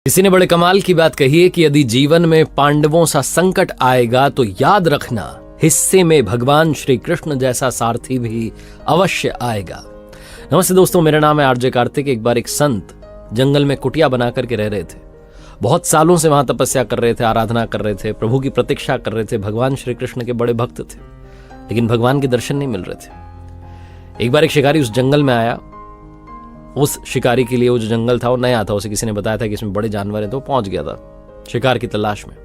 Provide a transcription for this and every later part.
किसी ने बड़े कमाल की बात कही है कि यदि जीवन में पांडवों सा संकट आएगा तो याद रखना हिस्से में भगवान श्री कृष्ण जैसा सारथी भी अवश्य आएगा। नमस्ते दोस्तों, मेरा नाम है आरजे कार्तिक। एक बार एक संत जंगल में कुटिया बना करके रह रहे थे। बहुत सालों से वहां तपस्या कर रहे थे, आराधना कर रहे थे, प्रभु की प्रतीक्षा कर रहे थे। भगवान श्री कृष्ण के बड़े भक्त थे, लेकिन भगवान के दर्शन नहीं मिल रहे थे। एक बार एक शिकारी उस जंगल में आया। उस शिकारी के लिए वो जो जंगल था वो नया था। उसे किसी ने बताया था कि इसमें बड़े जानवर हैं, तो पहुंच गया था शिकार की तलाश में।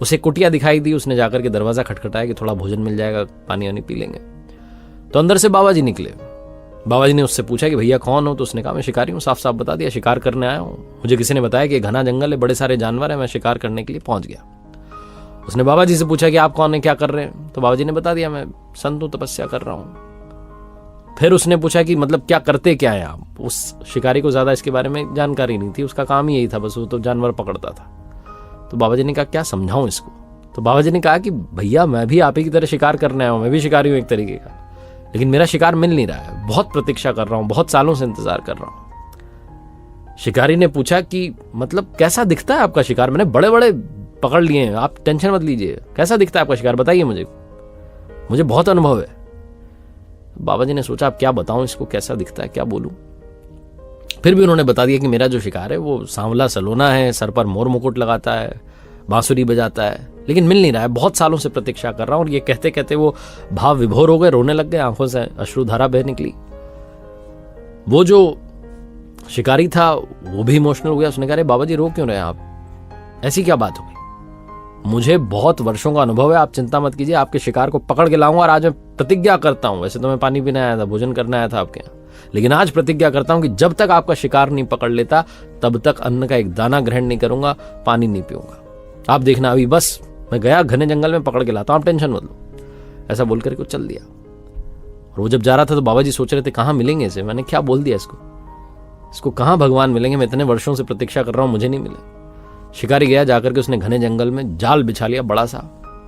उसे कुटिया दिखाई दी। उसने जाकर के दरवाजा खटखटाया कि थोड़ा भोजन मिल जाएगा, पानी वानी पी लेंगे। तो अंदर से बाबा जी निकले। बाबा जी ने उससे पूछा कि भैया कौन हो? तो उसने कहा मैं शिकारी हूँ। साफ साफ बता दिया, शिकार करने आया हूँ। मुझे किसी ने बताया कि घना जंगल है, बड़े सारे जानवर है, मैं शिकार करने के लिए पहुंच गया। उसने बाबा जी से पूछा कि आप कौन है, क्या कर रहे हैं? तो बाबा जी ने बता दिया मैं संत हूँ, तपस्या कर रहा हूँ। फिर उसने पूछा कि मतलब क्या करते क्या है आप? उस शिकारी को ज्यादा इसके बारे में जानकारी नहीं थी, उसका काम ही यही था, बस वो तो जानवर पकड़ता था। तो बाबा जी ने कहा क्या समझाऊं इसको? तो बाबा जी ने कहा कि भैया मैं भी आप ही की तरह शिकार करने आया हूं, मैं भी शिकारी हूं एक तरीके का, लेकिन मेरा शिकार मिल नहीं रहा है। बहुत प्रतीक्षा कर रहा हूं, बहुत सालों से इंतजार कर रहा हूं। शिकारी ने पूछा कि मतलब कैसा दिखता है आपका शिकार? मैंने बड़े बड़े पकड़ लिए हैं, आप टेंशन मत लीजिए। कैसा दिखता है आपका शिकार, बताइए मुझे बहुत अनुभव है। बाबा जी ने सोचा अब क्या बताऊं इसको, कैसा दिखता है, क्या बोलूं। फिर भी उन्होंने बता दिया कि मेरा जो शिकार है वो सांवला सलोना है, सर पर मोर मुकुट लगाता है, बांसुरी बजाता है, लेकिन मिल नहीं रहा है। बहुत सालों से प्रतीक्षा कर रहा हूं। और ये कहते कहते वो भाव विभोर हो गए, रोने लग गए, आंखों से अश्रुधारा बह निकली। वो जो शिकारी था वो भी इमोशनल हो गया। उसने कहा अरे बाबा जी रो क्यों रहे आप, ऐसी क्या बात हो गई? मुझे बहुत वर्षों का अनुभव है, आप चिंता मत कीजिए, आपके शिकार को पकड़ के लाऊंगा। और आज मैं प्रतिज्ञा करता हूं, वैसे तो मैं पानी पीने आया था, भोजन करने आया था आपके यहाँ, लेकिन आज प्रतिज्ञा करता हूं कि जब तक आपका शिकार नहीं पकड़ लेता तब तक अन्न का एक दाना ग्रहण नहीं करूंगा, पानी नहीं पीऊंगा। आप देखना अभी बस मैं गया घने जंगल में, पकड़ के लाता हूं, आप टेंशन मत लो। ऐसा बोलकर को चल दिया। और वो जब जा रहा था तो बाबा जी सोच रहे थे कहां मिलेंगे इसे। मैंने क्या बोल दिया इसको कहां भगवान मिलेंगे? मैं इतने वर्षों से प्रतीक्षा कर रहा हूं, मुझे नहीं मिले। शिकारी गया, जाकर के उसने घने जंगल में जाल बिछा लिया बड़ा सा,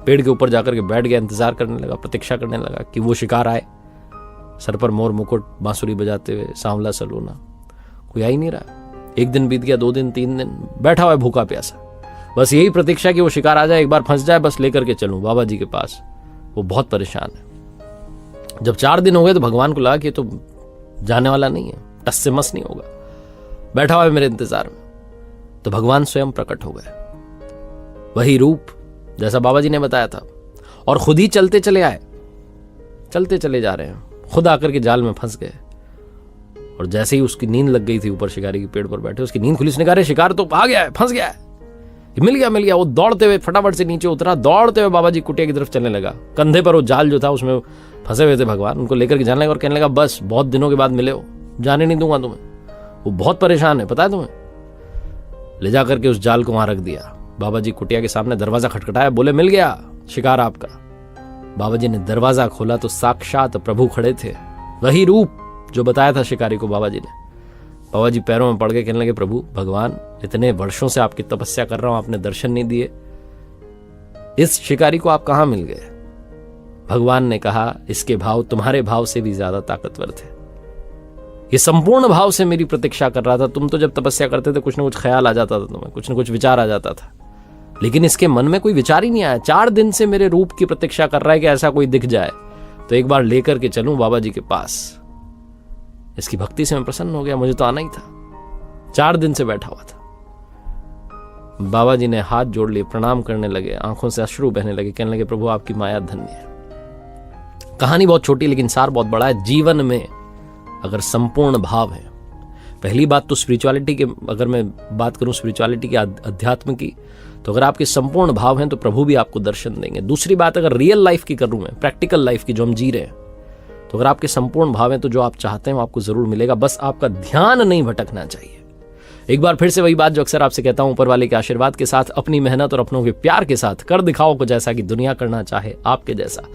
पेड़ के ऊपर जाकर के बैठ गया, इंतजार करने लगा, प्रतीक्षा करने लगा कि वो शिकार आए, सर पर मोर मुकुट, बांसुरी बजाते हुए, सांवला सलोना। कोई आ ही नहीं रहा। एक दिन बीत गया, 2 दिन, 3 दिन, बैठा हुआ है भूखा प्यासा, बस यही प्रतीक्षा कि वो शिकार आ जाए, एक बार फंस जाए, बस लेकर के चलूं बाबा जी के पास। वो बहुत परेशान है। जब 4 दिन हो गए तो भगवान को लगा कि तो जाने वाला नहीं है, टस से मस नहीं होगा, बैठा हुआ है मेरे इंतजार में। तो भगवान स्वयं प्रकट हो गए, वही रूप जैसा बाबा जी ने बताया था, और खुद ही चलते चले आए, चलते चले जा रहे हैं, खुद आकर के जाल में फंस गए। और जैसे ही उसकी नींद लग गई थी, ऊपर शिकारी के पेड़ पर बैठे, उसकी नींद खुली। उसने कहा अरे शिकार तो आ गया है, फंस गया है, मिल गया। वो दौड़ते हुए फटाफट से नीचे उतरा, दौड़ते हुए बाबा जी कुटिया की तरफ चलने लगा। कंधे पर वो जाल जो था उसमें फंसे हुए थे भगवान, उनको लेकर के जाने लगा और कहने लगा बस बहुत दिनों के बाद मिले हो, जाने नहीं दूंगा तुम्हें। वो बहुत परेशान है, पता है तुम्हें। ले जाकर के उस जाल को वहां रख दिया। बाबा जी कुटिया के सामने दरवाजा खटखटाया, बोले मिल गया शिकार आपका। बाबा जी ने दरवाजा खोला तो साक्षात प्रभु खड़े थे, वही रूप जो बताया था शिकारी को बाबा जी ने। बाबा जी पैरों में पड़ गए, कहने लगे प्रभु भगवान, इतने वर्षों से आपकी तपस्या कर रहा हूं, आपने दर्शन नहीं दिए, इस शिकारी को आप कहां मिल गए? भगवान ने कहा इसके भाव तुम्हारे भाव से भी ज्यादा ताकतवर थे। ये संपूर्ण भाव से मेरी प्रतीक्षा कर रहा था। तुम तो जब तपस्या करते थे कुछ ना कुछ ख्याल आ जाता था तुम्हें, कुछ ना कुछ विचार आ जाता था, लेकिन इसके मन में कोई विचार ही नहीं आया। 4 दिन से मेरे रूप की प्रतीक्षा कर रहा है कि ऐसा कोई दिख जाए तो एक बार लेकर के चलूं बाबा जी के पास। इसकी भक्ति से मैं प्रसन्न हो गया, मुझे तो आना ही था। 4 दिन से बैठा हुआ था। बाबा जी ने हाथ जोड़ लिए, प्रणाम करने लगे, आंखों से अश्रु बहने लगे, कहने लगे प्रभु आपकी माया धन्य है। कहानी बहुत छोटी लेकिन सार बहुत बड़ा है। जीवन में अगर संपूर्ण भाव है, पहली बात तो स्पिरिचुअलिटी के, अगर मैं बात करूं स्पिरिचुअलिटी की, अध्यात्म की, तो अगर आपके संपूर्ण भाव हैं तो प्रभु भी आपको दर्शन देंगे। दूसरी बात अगर रियल लाइफ की करूं मैं, प्रैक्टिकल लाइफ की जो हम जी रहे हैं, तो अगर आपके संपूर्ण भाव हैं तो जो आप चाहते हैं वो आपको जरूर मिलेगा, बस आपका ध्यान नहीं भटकना चाहिए। एक बार फिर से वही बात जो अक्सर आपसे कहता हूं, ऊपर वाले के आशीर्वाद के साथ, अपनी मेहनत और अपनों के प्यार के साथ कर दिखाओ कुछ ऐसा कि दुनिया करना चाहे आपके जैसा।